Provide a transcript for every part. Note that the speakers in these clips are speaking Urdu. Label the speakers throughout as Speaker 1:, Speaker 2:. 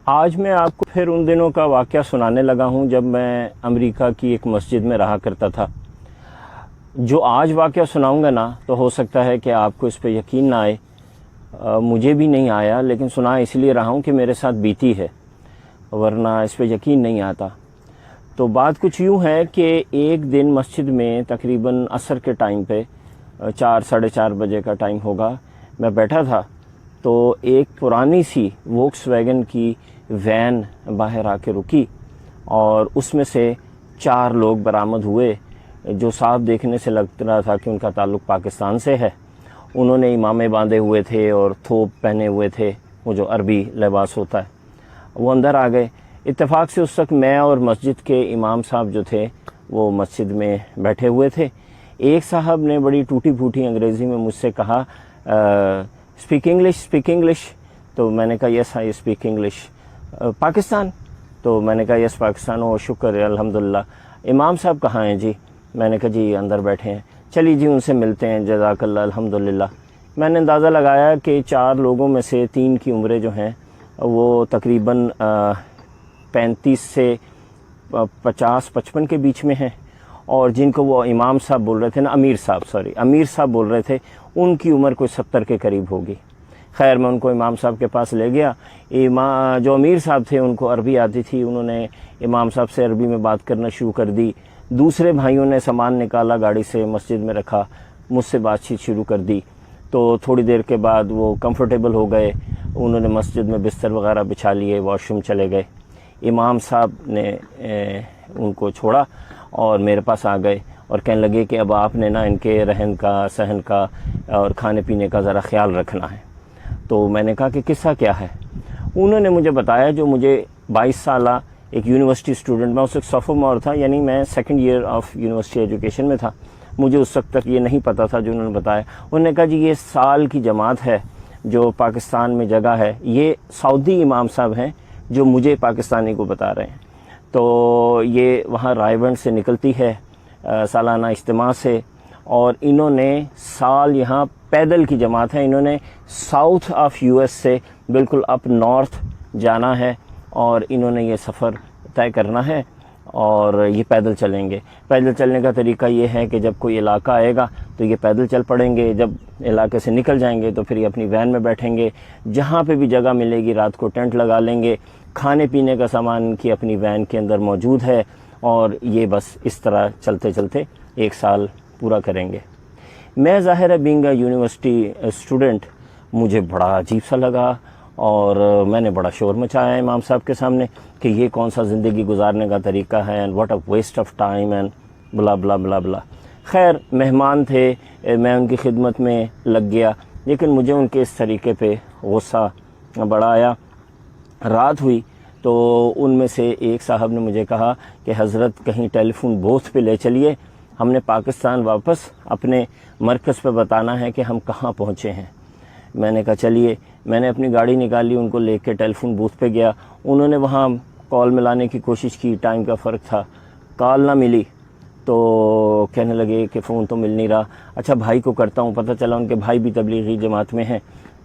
Speaker 1: آج میں آپ کو پھر ان دنوں کا واقعہ سنانے لگا ہوں جب میں امریکہ کی ایک مسجد میں رہا کرتا تھا۔ جو آج واقعہ سناؤں گا نا تو ہو سکتا ہے کہ آپ کو اس پہ یقین نہ آئے، مجھے بھی نہیں آیا، لیکن سنا اس لیے رہا ہوں کہ میرے ساتھ بیتی ہے، ورنہ اس پہ یقین نہیں آتا۔ تو بات کچھ یوں ہے کہ ایک دن مسجد میں تقریباً عصر کے ٹائم پہ 4 ساڑھے 4 بجے کا ٹائم ہوگا، میں بیٹھا تھا تو ایک پرانی سی ووکس ویگن کی وین باہر آ کے رکی اور اس میں سے 4 لوگ برآمد ہوئے جو صاف دیکھنے سے لگ رہا تھا کہ ان کا تعلق پاکستان سے ہے۔ انہوں نے امامے باندھے ہوئے تھے اور تھوپ پہنے ہوئے تھے، وہ جو عربی لباس ہوتا ہے۔ وہ اندر آ گئے۔ اتفاق سے اس وقت میں اور مسجد کے امام صاحب جو تھے وہ مسجد میں بیٹھے ہوئے تھے۔ ایک صاحب نے بڑی ٹوٹی پھوٹی انگریزی میں مجھ سے کہا اسپیک انگلش، تو میں نے کہا یس آئی اسپیک انگلش۔ پاکستان؟ تو میں نے کہا یس پاکستان۔ او شکر ہے، الحمدللہ۔ امام صاحب کہاں ہیں جی؟ میں نے کہا جی اندر بیٹھے ہیں۔ چلیے جی ان سے ملتے ہیں، جزاک اللہ، الحمدللہ۔ میں نے اندازہ لگایا کہ 4 لوگوں میں سے 3 کی عمریں جو ہیں وہ تقریباً 35 سے 50-55 کے بیچ میں ہیں، اور جن کو وہ امام صاحب بول رہے تھے نا، امیر صاحب بول رہے تھے، ان کی عمر کوئی 70 کے قریب ہوگی۔ خیر میں ان کو امام صاحب کے پاس لے گیا۔ جو امیر صاحب تھے ان کو عربی آتی تھی، انہوں نے امام صاحب سے عربی میں بات کرنا شروع کر دی۔ دوسرے بھائیوں نے سامان نکالا، گاڑی سے مسجد میں رکھا، مجھ سے بات چیت شروع کر دی۔ تو تھوڑی دیر کے بعد وہ کمفرٹیبل ہو گئے، انہوں نے مسجد میں بستر وغیرہ بچھا لیے، واش روم چلے گئے۔ امام صاحب نے ان کو چھوڑا اور میرے پاس آ گئے اور کہنے لگے کہ اب آپ نے نا ان کے رہن کا، سہن کا اور کھانے پینے کا ذرا خیال رکھنا ہے۔ تو میں نے کہا کہ قصہ کیا ہے؟ انہوں نے مجھے بتایا، جو مجھے 22 سالہ ایک یونیورسٹی اسٹوڈنٹ، میں اس وقت سوفومور تھا، یعنی میں 2nd year of university education میں تھا، مجھے اس وقت تک یہ نہیں پتا تھا جو انہوں نے بتایا۔ انہوں نے کہا جی یہ سال کی جماعت ہے جو پاکستان میں جگہ ہے، یہ سعودی امام صاحب ہیں جو مجھے پاکستانی کو بتا رہے ہیں۔ تو یہ وہاں رائے بند سے نکلتی ہے سالانہ اجتماع سے، اور انہوں نے سال یہاں پیدل کی جماعت ہے، انہوں نے ساؤتھ آف US سے بالکل اپ نارتھ جانا ہے، اور انہوں نے یہ سفر طے کرنا ہے اور یہ پیدل چلیں گے۔ پیدل چلنے کا طریقہ یہ ہے کہ جب کوئی علاقہ آئے گا تو یہ پیدل چل پڑیں گے، جب علاقے سے نکل جائیں گے تو پھر یہ اپنی وین میں بیٹھیں گے، جہاں پہ بھی جگہ ملے گی رات کو ٹینٹ لگا لیں گے، کھانے پینے کا سامان ان کی اپنی وین کے اندر موجود ہے، اور یہ بس اس طرح چلتے چلتے 1 سال پورا کریں گے۔ میں ظاہر ہے بینگ اے یونیورسٹی اسٹوڈنٹ، مجھے بڑا عجیب سا لگا، اور میں نے بڑا شور مچایا امام صاحب کے سامنے کہ یہ کون سا زندگی گزارنے کا طریقہ ہے، and what a waste of time and blah blah blah بلا۔ خیر مہمان تھے، میں ان کی خدمت میں لگ گیا، لیکن مجھے ان کے اس طریقے پہ غصہ بڑا آیا۔ رات ہوئی تو ان میں سے ایک صاحب نے مجھے کہا کہ حضرت کہیں ٹیلی فون بوتھ پہ لے چلیے، ہم نے پاکستان واپس اپنے مرکز پہ بتانا ہے کہ ہم کہاں پہنچے ہیں۔ میں نے کہا چلیے، میں نے اپنی گاڑی نکالی، ان کو لے کے ٹیلی فون بوتھ پہ گیا۔ انہوں نے وہاں کال ملانے کی کوشش کی، ٹائم کا فرق تھا، کال نہ ملی، تو کہنے لگے کہ فون تو مل نہیں رہا۔ اچھا بھائی کو کرتا ہوں، پتہ چلا ان کے بھائی بھی تبلیغی جماعت میں ہیں۔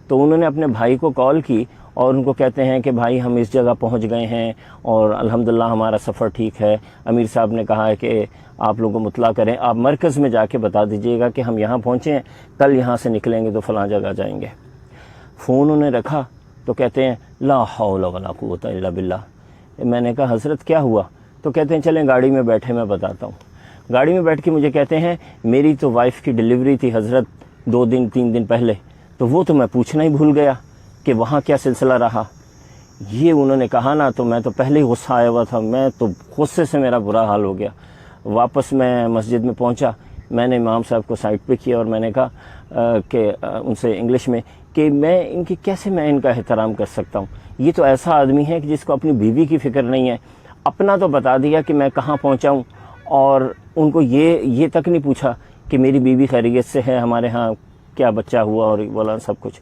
Speaker 1: تو انہوں نے اپنے بھائی کو کال کی اور ان کو کہتے ہیں کہ بھائی ہم اس جگہ پہنچ گئے ہیں اور الحمدللہ ہمارا سفر ٹھیک ہے، امیر صاحب نے کہا ہے کہ آپ لوگوں کو مطلع کریں، آپ مرکز میں جا کے بتا دیجئے گا کہ ہم یہاں پہنچے ہیں، کل یہاں سے نکلیں گے تو فلاں جگہ جائیں گے۔ فون انہوں نے رکھا تو کہتے ہیں لا حول ولا قوت الا باللہ۔ میں نے کہا حضرت کیا ہوا؟ تو کہتے ہیں چلیں گاڑی میں بیٹھے میں بتاتا ہوں۔ گاڑی میں بیٹھ کے مجھے کہتے ہیں میری تو وائف کی ڈیلیوری تھی حضرت 2-3 دن پہلے، تو وہ تو میں پوچھنا ہی بھول گیا کہ وہاں کیا سلسلہ رہا۔ یہ انہوں نے کہا نا تو میں تو پہلے ہی غصہ آیا ہوا تھا، میں تو غصے سے میرا برا حال ہو گیا۔ واپس میں مسجد میں پہنچا، میں نے امام صاحب کو سائٹ پہ کیا اور میں نے کہا کہ ان سے انگلش میں کہ میں ان کا احترام کر سکتا ہوں؟ یہ تو ایسا آدمی ہے کہ جس کو اپنی بیوی کی فکر نہیں ہے، اپنا تو بتا دیا کہ میں کہاں پہنچا ہوں، اور ان کو یہ تک نہیں پوچھا کہ میری بیوی خیریت سے ہے، ہمارے ہاں کیا بچہ ہوا اور والا سب کچھ۔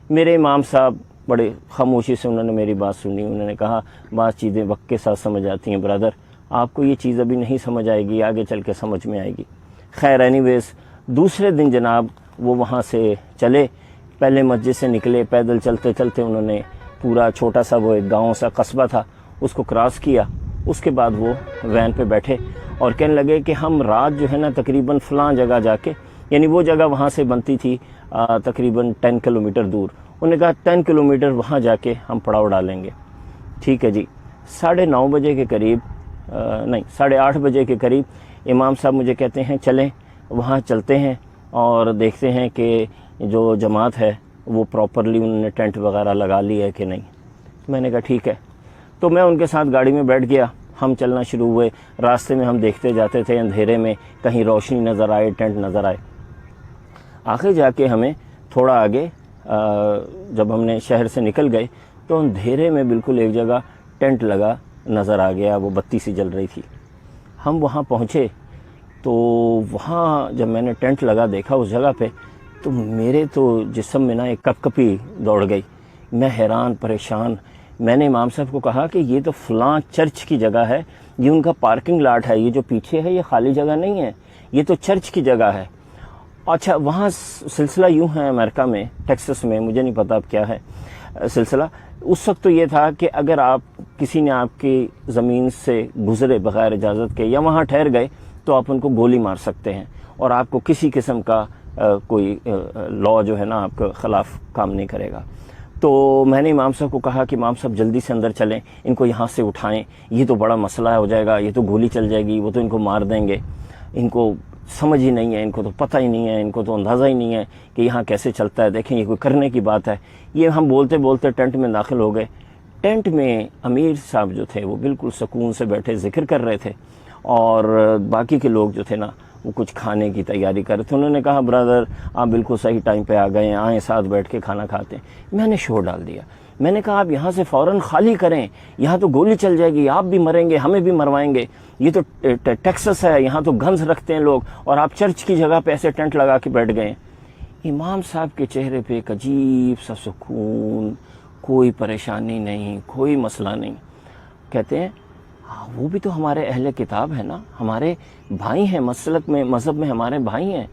Speaker 1: میرے امام صاحب بڑے خاموشی سے انہوں نے میری بات سنی، انہوں نے کہا بعض چیزیں وقت کے ساتھ سمجھ آتی ہیں برادر، آپ کو یہ چیز ابھی نہیں سمجھ آئے گی، آگے چل کے سمجھ میں آئے گی۔ خیر اینی ویز دوسرے دن جناب وہ وہاں سے چلے، پہلے مسجد سے نکلے، پیدل چلتے چلتے انہوں نے پورا چھوٹا سا وہ ایک گاؤں سا قصبہ تھا، اس کو کراس کیا. اس کے بعد وہ وین پہ بیٹھے اور کہنے لگے کہ ہم رات جو ہے نا تقریباً فلاں جگہ جا کے، یعنی وہ جگہ وہاں سے بنتی تھی تقریباً 10 کلومیٹر دور. انہوں نے کہا 10 کلومیٹر وہاں جا کے ہم پڑاؤ ڈالیں گے. ٹھیک ہے جی. 9:30 بجے کے قریب، نہیں 8:30 بجے کے قریب امام صاحب مجھے کہتے ہیں چلیں وہاں چلتے ہیں اور دیکھتے ہیں کہ جو جماعت ہے وہ پراپرلی انہوں نے ٹینٹ وغیرہ لگا لی ہے کہ نہیں. میں نے کہا ٹھیک ہے. تو میں ان کے ساتھ گاڑی میں بیٹھ گیا. ہم چلنا شروع ہوئے. راستے میں ہم دیکھتے جاتے تھے اندھیرے میں، کہیں روشنی نظر آئے، ٹینٹ نظر آئے. آخر جا کے ہمیں تھوڑا آگے جب ہم نے شہر سے نکل گئے تو اندھیرے میں بالکل ایک جگہ ٹینٹ لگا نظر آ گیا، وہ بتی سی جل رہی تھی. ہم وہاں پہنچے تو وہاں جب میں نے ٹینٹ لگا دیکھا اس جگہ پہ تو میرے تو جسم میں نا ایک کپ کپی دوڑ گئی. میں حیران پریشان. میں نے امام صاحب کو کہا کہ یہ تو فلاں چرچ کی جگہ ہے، یہ ان کا پارکنگ لاٹ ہے، یہ جو پیچھے ہے یہ خالی جگہ نہیں ہے، یہ تو چرچ کی جگہ ہے. اچھا وہاں سلسلہ یوں ہے امریکہ میں، ٹیکسس میں، مجھے نہیں پتا اب کیا ہے سلسلہ. اس وقت تو یہ تھا کہ اگر آپ کسی نے آپ کی زمین سے گزرے بغیر اجازت کے یا وہاں ٹھہر گئے تو آپ ان کو گولی مار سکتے ہیں اور آپ کو کسی قسم کا کوئی لا جو ہے نا آپ کے خلاف کام نہیں کرے گا. تو میں نے امام صاحب کو کہا کہ امام صاحب جلدی سے اندر چلیں، ان کو یہاں سے اٹھائیں، یہ تو بڑا مسئلہ ہو جائے گا، یہ تو گولی چل جائے گی، وہ تو ان کو مار دیں گے، ان کو سمجھ ہی نہیں ہے، ان کو تو پتہ ہی نہیں ہے، ان کو تو اندازہ ہی نہیں ہے کہ یہاں کیسے چلتا ہے، دیکھیں یہ کوئی کرنے کی بات ہے. یہ ہم بولتے بولتے ٹینٹ میں داخل ہو گئے. ٹینٹ میں امیر صاحب جو تھے وہ بالکل سکون سے بیٹھے ذکر کر رہے تھے اور باقی کے لوگ جو تھے نا وہ کچھ کھانے کی تیاری کر رہے تھے. انہوں نے کہا برادر آپ بالکل صحیح ٹائم پہ آ گئے ہیں، آئیں ساتھ بیٹھ کے کھانا کھاتے ہیں. میں نے شور ڈال دیا. میں نے کہا آپ یہاں سے فوراً خالی کریں، یہاں تو گولی چل جائے گی، آپ بھی مریں گے، ہمیں بھی مروائیں گے، یہ تو ٹیکسس ہے، یہاں تو گنز رکھتے ہیں لوگ اور آپ چرچ کی جگہ پہ ایسے ٹینٹ لگا کے بیٹھ گئے. امام صاحب کے چہرے پہ ایک عجیب سا سکون، کوئی پریشانی نہیں، کوئی مسئلہ نہیں. کہتے ہیں وہ بھی تو ہمارے اہل کتاب ہے نا، ہمارے بھائی ہیں، مسلک میں مذہب میں ہمارے بھائی ہیں،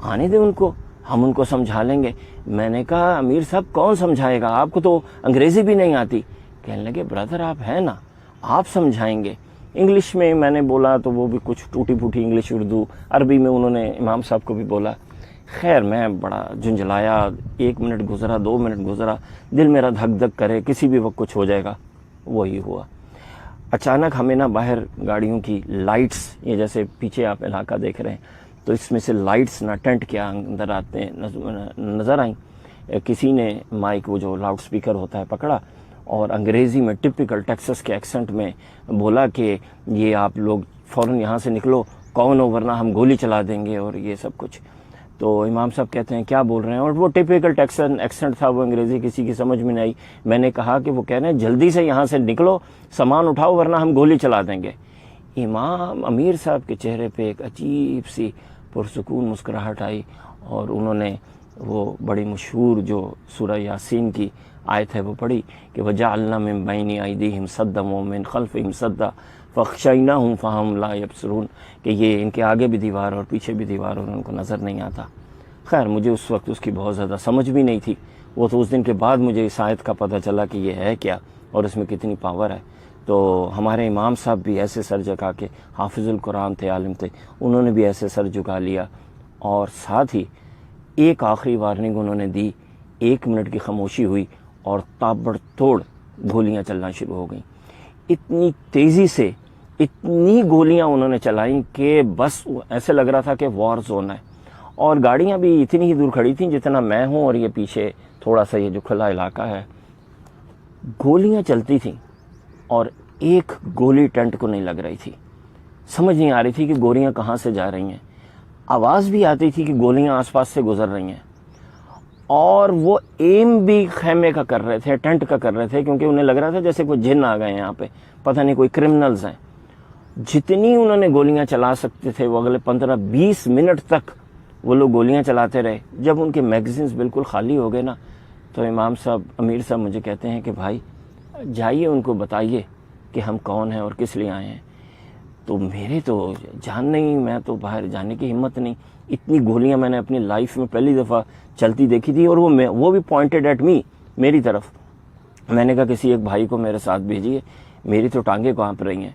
Speaker 1: آنے دیں ان کو، ہم ان کو سمجھا لیں گے. میں نے کہا امیر صاحب کون سمجھائے گا، آپ کو تو انگریزی بھی نہیں آتی. کہنے لگے برادر آپ ہیں نا، آپ سمجھائیں گے. انگلش میں میں نے بولا تو وہ بھی کچھ ٹوٹی پھوٹی انگلش، اردو عربی میں انہوں نے امام صاحب کو بھی بولا. خیر میں بڑا جھنجھلایا. 1 منٹ گزرا، 2 منٹ گزرا، دل میرا دھک دھک کرے کسی بھی وقت کچھ ہو جائے گا. وہی ہوا. اچانک ہمیں نا باہر گاڑیوں کی لائٹس، یہ جیسے پیچھے آپ علاقہ دیکھ رہے ہیں تو اس میں سے لائٹس نہ ٹینٹ کے اندر آتے نظر آئیں. کسی نے مائک، وہ جو لاؤڈ سپیکر ہوتا ہے، پکڑا اور انگریزی میں ٹپیکل ٹیکسس کے ایکسنٹ میں بولا کہ یہ آپ لوگ فوراً یہاں سے نکلو، کون ہو ورنہ ہم گولی چلا دیں گے اور یہ سب کچھ. تو امام صاحب کہتے ہیں کیا بول رہے ہیں، اور وہ ٹپیکل ٹیکسن ایکسنٹ تھا، وہ انگریزی کسی کی سمجھ میں نہیں آئی. میں نے کہا کہ وہ کہہ رہے ہیں جلدی سے یہاں سے نکلو، سامان اٹھاؤ ورنہ ہم گولی چلا دیں گے. امام امیر صاحب کے چہرے پہ ایک عجیب سی پرسکون مسکراہٹ آئی اور انہوں نے وہ بڑی مشہور جو سورہ یاسین کی آیت ہے وہ پڑھی کہ وَجَعَلْنَا مِن بَيْنِ أَيْدِيهِمْ سَدًّا وَمِن خَلْفِهِمْ سَدًّا فَأَغْشَيْنَاهُمْ فَهُمْ لَا يَبْصِرُونَ، کہ یہ ان کے آگے بھی دیوار اور پیچھے بھی دیوار اور ان کو نظر نہیں آتا. خیر مجھے اس وقت اس کی بہت زیادہ سمجھ بھی نہیں تھی. وہ تو اس دن کے بعد مجھے اس آیت کا پتہ چلا کہ یہ ہے کیا اور اس میں کتنی پاور ہے. تو ہمارے امام صاحب بھی ایسے سر جھکا کے، حافظ القرآن تھے، عالم تھے، انہوں نے بھی ایسے سر جھکا لیا اور ساتھ ہی ایک آخری وارننگ انہوں نے دی. 1 منٹ کی خاموشی ہوئی اور تابڑ توڑ گولیاں چلنا شروع ہو گئیں. اتنی تیزی سے اتنی گولیاں انہوں نے چلائیں کہ بس ایسے لگ رہا تھا کہ وار زون ہے. اور گاڑیاں بھی اتنی ہی دور کھڑی تھیں جتنا میں ہوں اور یہ پیچھے تھوڑا سا یہ جو کھلا علاقہ ہے. گولیاں چلتی تھیں اور ایک گولی ٹینٹ کو نہیں لگ رہی تھی. سمجھ نہیں آ رہی تھی کہ گولیاں کہاں سے جا رہی ہیں. آواز بھی آتی تھی کہ گولیاں آس پاس سے گزر رہی ہیں اور وہ ایم بھی خیمے کا کر رہے تھے، ٹینٹ کا کر رہے تھے، کیونکہ انہیں لگ رہا تھا جیسے کوئی جن آ گئے یہاں پہ، پتہ نہیں کوئی کرمنلز ہیں. جتنی انہوں نے گولیاں چلا سکتے تھے وہ اگلے 15-20 منٹ تک وہ لوگ گولیاں چلاتے رہے. جب ان کے میگزینز بالکل خالی ہو گئے نا تو امام صاحب، امیر صاحب مجھے کہتے ہیں کہ بھائی جائیے ان کو بتائیے کہ ہم کون ہیں اور کس لیے آئے ہیں. تو میرے تو جان نہیں، میں تو باہر جانے کی ہمت نہیں. اتنی گولیاں میں نے اپنی لائف میں پہلی دفعہ چلتی دیکھی تھی اور وہ بھی پوائنٹڈ ایٹ می، میری طرف. میں نے کہا کسی ایک بھائی کو میرے ساتھ بھیجیے، میری تو ٹانگیں کانپ رہی ہیں۔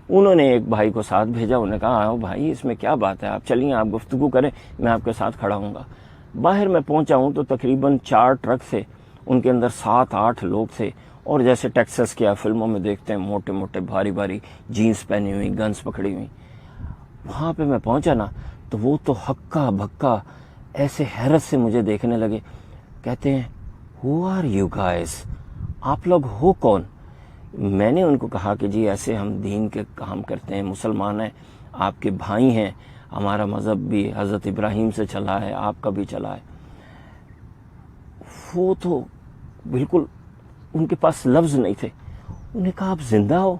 Speaker 1: انہوں نے ایک بھائی کو ساتھ بھیجا، انہوں نے کہا آؤ بھائی اس میں کیا بات ہے، آپ چلیے آپ گفتگو کریں، میں آپ کے ساتھ کھڑا ہوں گا۔ باہر میں پہنچا ہوں تو تقریباً 4 ٹرک تھے، ان کے اندر 7-8 لوگ تھے، اور جیسے ٹیکسس کے فلموں میں دیکھتے ہیں موٹے موٹے بھاری بھاری جینس پہنی ہوئی، گنز پکڑی ہوئی۔ وہاں پہ میں پہنچا نا تو وہ تو ہکا بھکا ایسے حیرت سے مجھے دیکھنے لگے، کہتے ہیں ہو آر یو گائز، آپ لوگ ہو کون؟ میں نے ان کو کہا کہ جی ایسے ہم دین کے کام کرتے ہیں، مسلمان ہیں، آپ کے بھائی ہیں، ہمارا مذہب بھی حضرت ابراہیم سے چلا ہے، آپ کا بھی چلا ہے۔ وہ تو بالکل ان کے پاس لفظ نہیں تھے۔ انہوں نے کہا آپ زندہ ہو؟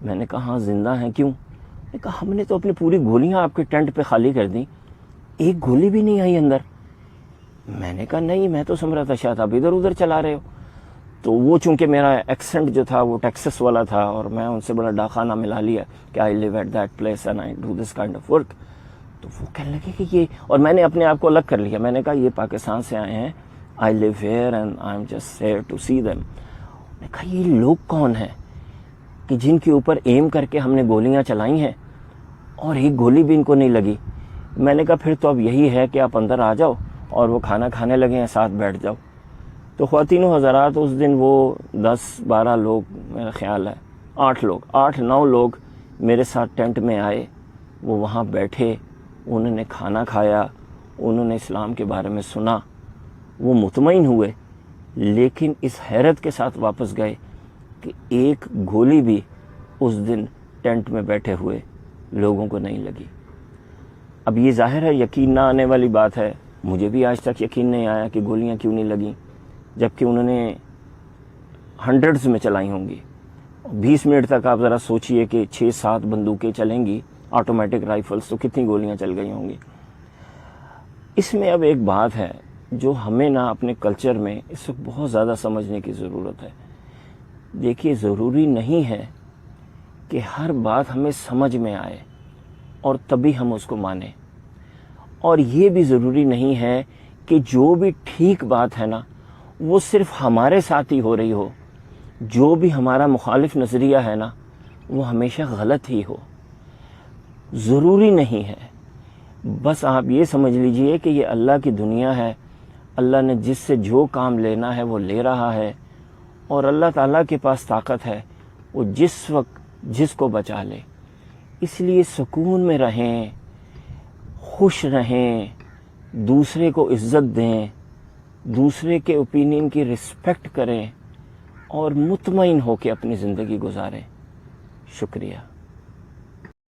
Speaker 1: میں نے کہا ہاں زندہ ہیں، کیوں؟ انہوں نے کہا ہم نے تو اپنی پوری گولیاں آپ کے ٹینٹ پہ خالی کر دیں، ایک گولی بھی نہیں آئی اندر۔ میں نے کہا نہیں، میں تو سمجھ رہا تھا شاید آپ ادھر ادھر چلا رہے ہو۔ تو وہ چونکہ میرا ایکسنٹ جو تھا وہ ٹیکسس والا تھا، اور میں ان سے بڑا ڈاکانہ ملا لیا کہ I live at that place and I do this kind of work. تو وہ کہنے لگے کہ یہ، اور میں نے اپنے آپ کو الگ کر لیا، میں نے کہا یہ پاکستان سے آئے ہیں، I live here and I am just here to see them. میں نے کہا یہ لوگ کون ہیں کہ جن کے اوپر ایم کر کے ہم نے گولیاں چلائی ہیں اور ایک گولی بھی ان کو نہیں لگی؟ میں نے کہا پھر تو اب یہی ہے کہ آپ اندر آ جاؤ اور وہ کھانا کھانے لگے ہیں، ساتھ بیٹھ جاؤ۔ تو خواتین و حضرات اس دن وہ 10-12 لوگ، میرا خیال ہے 8-9 لوگ میرے ساتھ ٹینٹ میں آئے، وہ وہاں بیٹھے، انہوں نے کھانا کھایا، انہوں نے اسلام کے بارے میں سنا، وہ مطمئن ہوئے، لیکن اس حیرت کے ساتھ واپس گئے کہ ایک گولی بھی اس دن ٹینٹ میں بیٹھے ہوئے لوگوں کو نہیں لگی۔ اب یہ ظاہر ہے یقین نہ آنے والی بات ہے، مجھے بھی آج تک یقین نہیں آیا کہ گولیاں کیوں نہیں لگیں، جبکہ انہوں نے ہنڈریڈز میں چلائی ہوں گی۔ 20 منٹ تک آپ ذرا سوچئے کہ 6-7 بندوقیں چلیں گی آٹومیٹک رائفلز، تو کتنی گولیاں چل گئی ہوں گی۔ اس میں اب ایک بات ہے جو ہمیں نا اپنے کلچر میں اس وقت بہت زیادہ سمجھنے کی ضرورت ہے۔ دیکھیے ضروری نہیں ہے کہ ہر بات ہمیں سمجھ میں آئے اور تبھی ہم اس کو مانیں، اور یہ بھی ضروری نہیں ہے کہ جو بھی ٹھیک بات ہے نا وہ صرف ہمارے ساتھ ہی ہو رہی ہو، جو بھی ہمارا مخالف نظریہ ہے نا وہ ہمیشہ غلط ہی ہو۔ ضروری نہیں ہے، بس آپ یہ سمجھ لیجئے کہ یہ اللہ کی دنیا ہے، اللہ نے جس سے جو کام لینا ہے وہ لے رہا ہے، اور اللہ تعالیٰ کے پاس طاقت ہے، وہ جس وقت جس کو بچا لے۔ اس لیے سکون میں رہیں، خوش رہیں، دوسرے کو عزت دیں، دوسرے کے اوپینین کی رسپیکٹ کریں، اور مطمئن ہو کے اپنی زندگی گزاریں۔ شکریہ۔